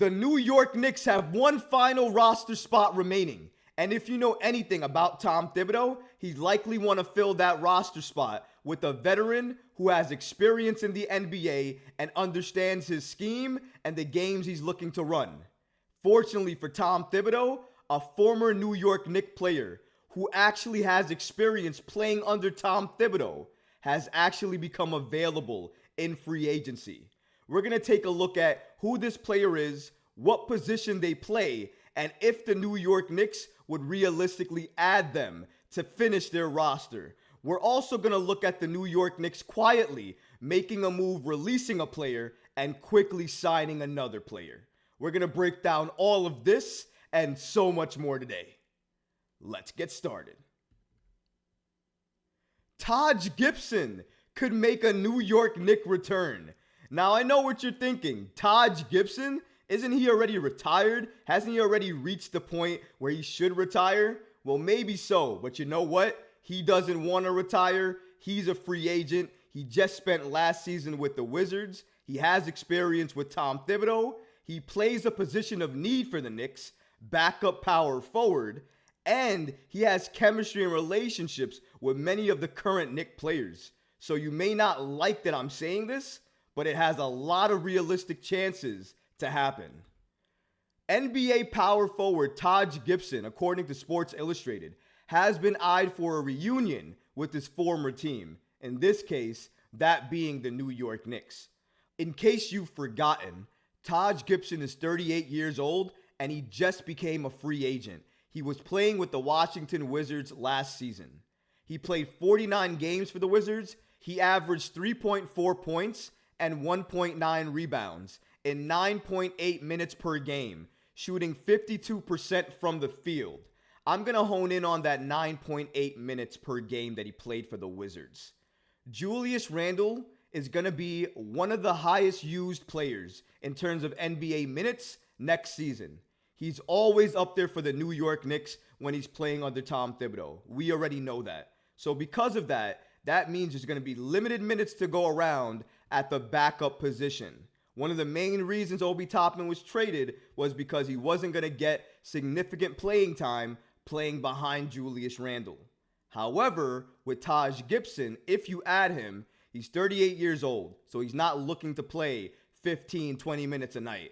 The New York Knicks have one final roster spot remaining. And if you know anything about Tom Thibodeau, he'd likely want to fill that roster spot with a veteran who has experience in the NBA and understands his scheme and the games he's looking to run. Fortunately for Tom Thibodeau, a former New York Knicks player who actually has experience playing under Tom Thibodeau has actually become available in free agency. We're going to take a look at who this player is, what position they play, and if the New York Knicks would realistically add them to finish their roster. We're also going to look at the New York Knicks quietly making a move, releasing a player, and quickly signing another player. We're going to break down all of this and so much more today. Let's get started. Taj Gibson could make a New York Knicks return. Now, I know what you're thinking. Taj Gibson? Isn't he already retired? Hasn't he already reached the point where he should retire? Well, maybe so, but you know what? He doesn't want to retire. He's a free agent. He just spent last season with the Wizards. He has experience with Tom Thibodeau. He plays a position of need for the Knicks, backup power forward, and he has chemistry and relationships with many of the current Knicks players. So you may not like that I'm saying this, but it has a lot of realistic chances to happen. NBA power forward Taj Gibson, according to Sports Illustrated, has been eyed for a reunion with his former team, in this case, that being the New York Knicks. In case you've forgotten, Taj Gibson is 38 years old and he just became a free agent. He was playing with the Washington Wizards last season. He played 49 games for the Wizards. He averaged 3.4 points and 1.9 rebounds in 9.8 minutes per game, shooting 52% from the field. I'm going to hone in on that 9.8 minutes per game that he played for the Wizards. Julius Randle is going to be one of the highest used players in terms of NBA minutes next season. He's always up there for the New York Knicks when he's playing under Tom Thibodeau. We already know that. So because of that, that means there's going to be limited minutes to go around at the backup position. One of the main reasons Obi Toppin was traded was because he wasn't going to get significant playing time playing behind Julius Randle. However, with Taj Gibson, if you add him, he's 38 years old, so he's not looking to play 15, 20 minutes a night.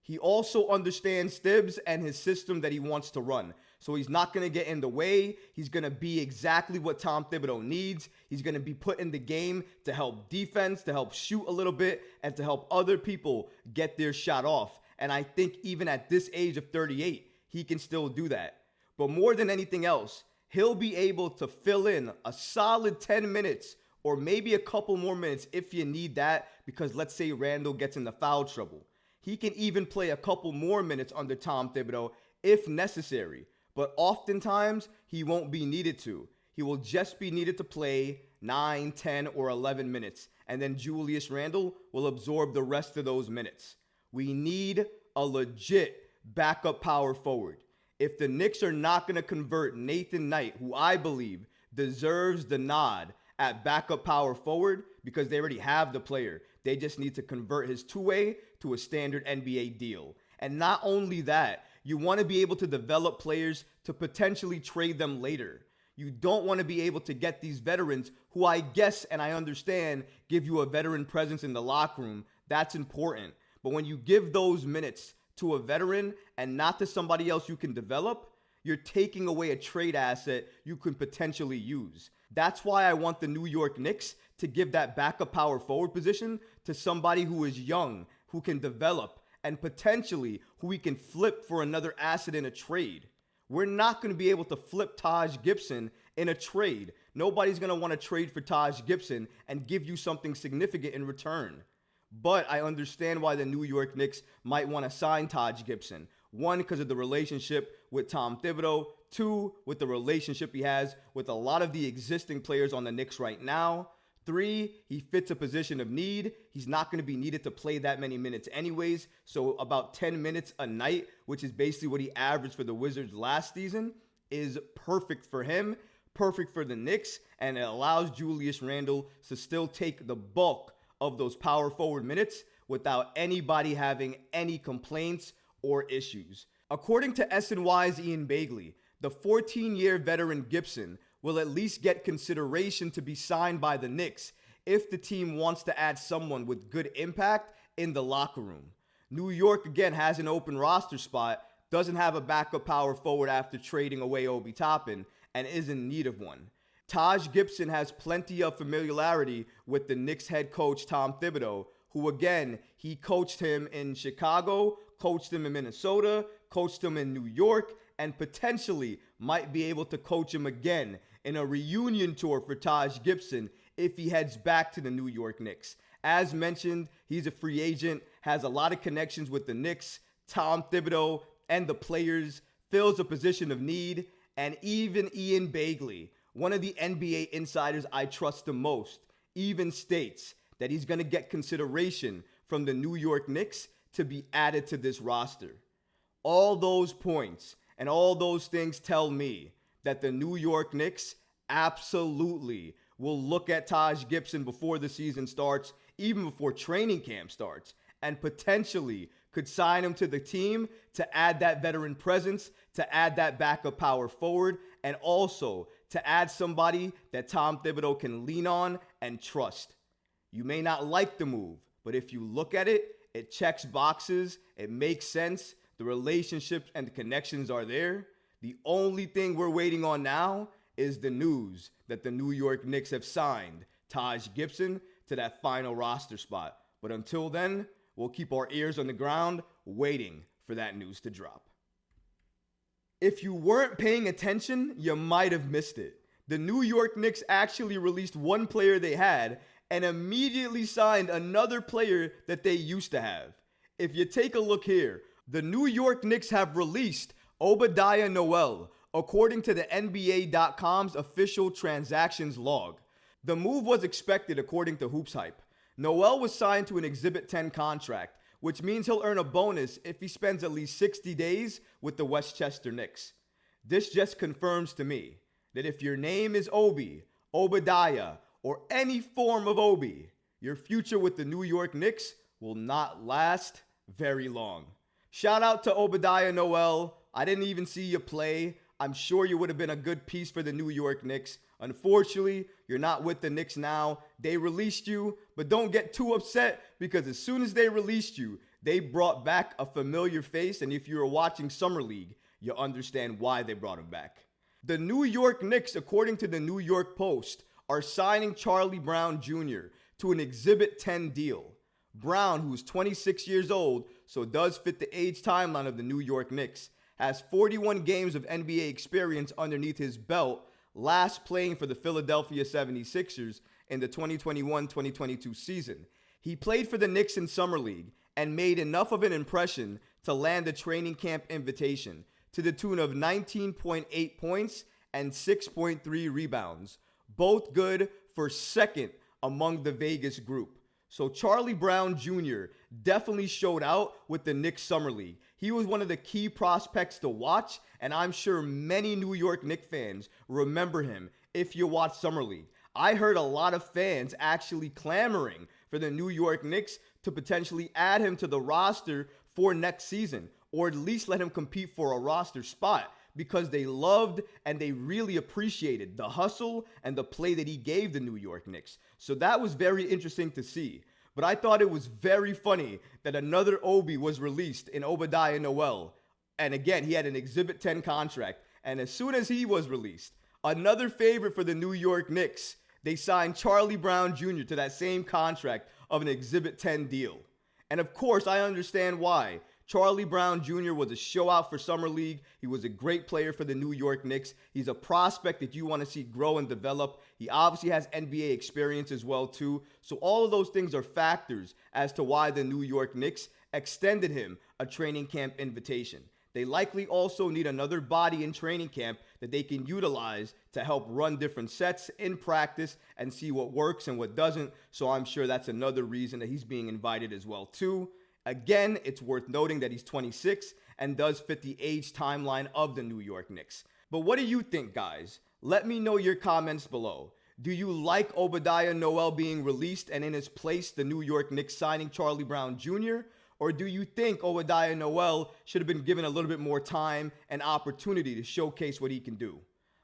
He also understands Thibs and his system that he wants to run. So he's not going to get in the way. He's going to be exactly what Tom Thibodeau needs. He's going to be put in the game to help defense, to help shoot a little bit, and to help other people get their shot off. And I think even at this age of 38, he can still do that. But more than anything else, he'll be able to fill in a solid 10 minutes or maybe a couple more minutes if you need that, because let's say Randle gets into foul trouble. He can even play a couple more minutes under Tom Thibodeau if necessary, but oftentimes he won't be needed to. He will just be needed to play 9, 10, or 11 minutes, and then Julius Randle will absorb the rest of those minutes. We need a legit backup power forward. If the Knicks are not going to convert Nathan Knight, who I believe deserves the nod at backup power forward because they already have the player, they just need to convert his two-way to a standard NBA deal. And not only that, you want to be able to develop players to potentially trade them later. You don't want to be able to get these veterans who I guess and I understand give you a veteran presence in the locker room. That's important. But when you give those minutes to a veteran and not to somebody else you can develop, you're taking away a trade asset you could potentially use. That's why I want the New York Knicks to give that backup power forward position to somebody who is young, who can develop, and potentially who we can flip for another asset in a trade. We're not going to be able to flip Taj Gibson in a trade. Nobody's going to want to trade for Taj Gibson and give you something significant in return. But I understand why the New York Knicks might want to sign Taj Gibson. One, because of the relationship with Tom Thibodeau. Two, with the relationship he has with a lot of the existing players on the Knicks right now. Three, he fits a position of need. He's not going to be needed to play that many minutes anyways. So about 10 minutes a night, which is basically what he averaged for the Wizards last season, is perfect for him, perfect for the Knicks, and it allows Julius Randle to still take the bulk of those power forward minutes without anybody having any complaints or issues. According to SNY's Ian Begley, the 14-year veteran Gibson will at least get consideration to be signed by the Knicks if the team wants to add someone with good impact in the locker room. New York again has an open roster spot, doesn't have a backup power forward after trading away Obi Toppin, and is in need of one. Taj Gibson has plenty of familiarity with the Knicks head coach Tom Thibodeau, who again, he coached him in Chicago, coached him in Minnesota, coached him in New York, and potentially might be able to coach him again in a reunion tour for Taj Gibson if he heads back to the New York Knicks. As mentioned, he's a free agent, has a lot of connections with the Knicks, Tom Thibodeau, and the players, fills a position of need, and even Ian Begley, one of the NBA insiders I trust the most, even states that he's going to get consideration from the New York Knicks to be added to this roster. All those points and all those things tell me that the New York Knicks absolutely will look at Taj Gibson before the season starts, even before training camp starts, and potentially could sign him to the team to add that veteran presence, to add that backup power forward, and also to add somebody that Tom Thibodeau can lean on and trust. You may not like the move, but if you look at it, it checks boxes, it makes sense, the relationships and the connections are there. The only thing we're waiting on now is the news that the New York Knicks have signed Taj Gibson to that final roster spot. But until then, we'll keep our ears on the ground waiting for that news to drop. If you weren't paying attention, you might have missed it. The New York Knicks actually released one player they had and immediately signed another player that they used to have. If you take a look here, the New York Knicks have released Obadiah Noel, according to the NBA.com's official transactions log. The move was expected according to Hoops Hype. Noel was signed to an Exhibit 10 contract, which means he'll earn a bonus if he spends at least 60 days with the Westchester Knicks. This just confirms to me that if your name is Obi, Obadiah, or any form of Obi, your future with the New York Knicks will not last very long. Shout out to Obadiah Noel. I didn't even see you play. I'm sure you would have been a good piece for the New York Knicks. Unfortunately, you're not with the Knicks now. They released you, but don't get too upset because as soon as they released you, they brought back a familiar face, and if you were watching Summer League, you understand why they brought him back. The New York Knicks, according to the New York Post, are signing Charlie Brown Jr. to an Exhibit 10 deal. Brown, who's 26 years old, so does fit the age timeline of the New York Knicks, has 41 games of NBA experience underneath his belt, last playing for the Philadelphia 76ers in the 2021-2022 season. He played for the Knicks in Summer League and made enough of an impression to land a training camp invitation to the tune of 19.8 points and 6.3 rebounds, both good for second among the Vegas group. So Charlie Brown Jr. definitely showed out with the Knicks Summer League. He was one of the key prospects to watch, and I'm sure many New York Knicks fans remember him if you watch Summer League. I heard a lot of fans actually clamoring for the New York Knicks to potentially add him to the roster for next season, or at least let him compete for a roster spot, because they loved and they really appreciated the hustle and the play that he gave the New York Knicks. So that was very interesting to see. But I thought it was very funny that another Obi was released in Obadiah Noel. And again, he had an Exhibit 10 contract. And as soon as he was released, another favorite for the New York Knicks, they signed Charlie Brown Jr. to that same contract of an Exhibit 10 deal. And of course, I understand why. Charlie Brown Jr. was a show out for Summer League. He was a great player for the New York Knicks. He's a prospect that you want to see grow and develop. He obviously has NBA experience as well too. So all of those things are factors as to why the New York Knicks extended him a training camp invitation. They likely also need another body in training camp that they can utilize to help run different sets in practice and see what works and what doesn't. So I'm sure that's another reason that he's being invited as well too. Again, it's worth noting that he's 26 and does fit the age timeline of the New York Knicks. But what do you think, guys? Let me know your comments below. Do you like Obadiah Noel being released and in his place the New York Knicks signing Charlie Brown Jr.? Or do you think Obadiah Noel should have been given a little bit more time and opportunity to showcase what he can do?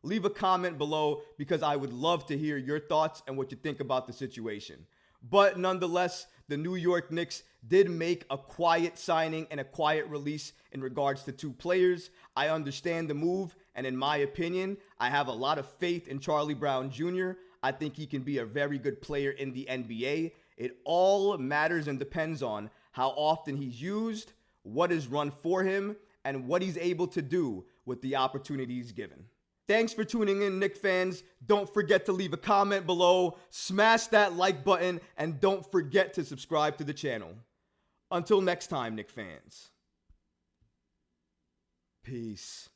Leave a comment below because I would love to hear your thoughts and what you think about the situation. But nonetheless, the New York Knicks did make a quiet signing and a quiet release in regards to two players. I understand the move, and in my opinion, I have a lot of faith in Charlie Brown Jr. I think he can be a very good player in the NBA. It all matters and depends on how often he's used, what is run for him, and what he's able to do with the opportunities given. Thanks for tuning in, Knick fans. Don't forget to leave a comment below, smash that like button, and don't forget to subscribe to the channel. Until next time, Knick fans. Peace.